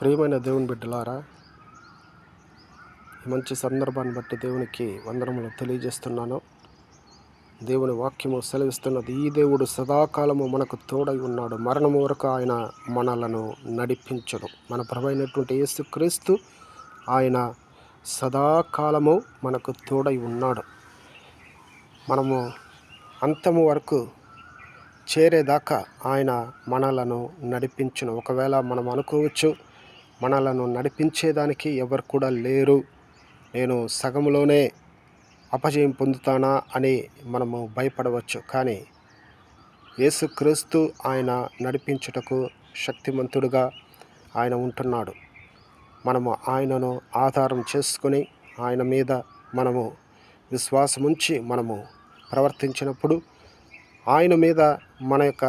ప్రియమైన దేవుని బిడ్డలారా, ఈ మంచి సందర్భాన్ని బట్టి దేవునికి వందనములు తెలియజేస్తున్నాను. దేవుని వాక్యము సెలవిస్తున్నది, ఈ దేవుడు సదాకాలము మనకు తోడై ఉన్నాడు, మరణము వరకు ఆయన మనలను నడిపించడు. మన ప్రభువైనటువంటి యేసుక్రీస్తు ఆయన సదాకాలము మనకు తోడై ఉన్నాడు. మనము అంతము వరకు చేరేదాకా ఆయన మనలను నడిపించును. ఒకవేళ మనం అనుకోవచ్చు, మనలను నడిపించేదానికి ఎవరు కూడా లేరు, నేను సగంలోనే అపజయం పొందుతానా అని మనము భయపడవచ్చు. కానీ యేసుక్రీస్తు ఆయన నడిపించుటకు శక్తిమంతుడుగా ఆయన ఉంటున్నాడు. మనము ఆయనను ఆధారం చేసుకొని ఆయన మీద మనము విశ్వాసముంచి మనము ప్రవర్తించినప్పుడు, ఆయన మీద మన యొక్క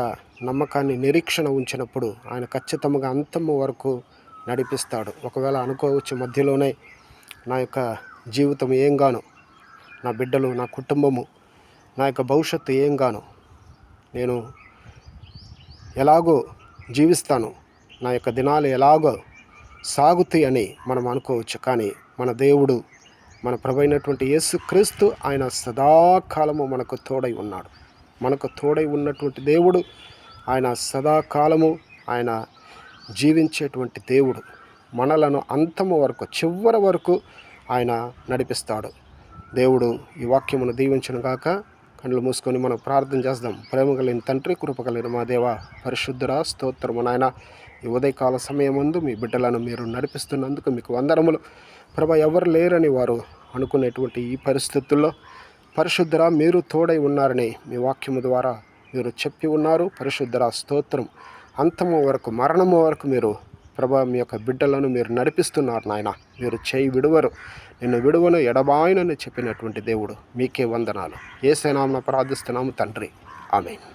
నమ్మకాన్ని నిరీక్షణ ఉంచినప్పుడు ఆయన ఖచ్చితంగా అంతము వరకు నడిపిస్తాడు. ఒకవేళ అనుకోవచ్చు, మధ్యలోనే నా యొక్క జీవితం ఏం గాను, నా బిడ్డలు, నా కుటుంబము, నా యొక్క భవిష్యత్తు ఏం గాను, నేను ఎలాగో జీవిస్తాను, నా యొక్క దినాలు ఎలాగో సాగుతాయి అని మనం అనుకోవచ్చు. కానీ మన దేవుడు, మన ప్రభువైనటువంటి యేసుక్రీస్తు ఆయన సదాకాలము మనకు తోడై ఉన్నాడు. మనకు తోడై ఉన్నటువంటి దేవుడు ఆయన సదాకాలము ఆయన జీవించేటువంటి దేవుడు. మనలను అంతము వరకు, చివరి వరకు ఆయన నడిపిస్తాడు. దేవుడు ఈ వాక్యమును దీవించును గాక. కళ్ళు మూసుకొని మనం ప్రార్థన చేద్దాం. ప్రేమ కలిగిన తండ్రి, కృప కలిగిన మా దేవ, పరిశుద్ధుడా, స్తోత్రము నాయన. ఈ ఉదయకాల సమయమందు మీ బిడ్డలను మీరు నడిపిస్తున్నందుకు మీకు వందనములు ప్రభా. ఎవరు లేరని వారు అనుకునేటువంటి ఈ పరిస్థితుల్లో పరిశుద్ధురా, మీరు తోడై ఉన్నారని మీ వాక్యము ద్వారా మీరు చెప్పి ఉన్నారు. పరిశుద్ధురా, స్తోత్రం. అంతము వరకు, మరణము వరకు మీరు ప్రభా మీ యొక్క బిడ్డలను మీరు నడిపిస్తున్నారు నాయన. మీరు చేయి విడువరు, నిన్ను విడువను, ఎడబాయనని చెప్పినటువంటి దేవుడు, మీకే వందనాలు. యేసు నామమున ప్రార్థిస్తున్నాము తండ్రి, ఆమేన్.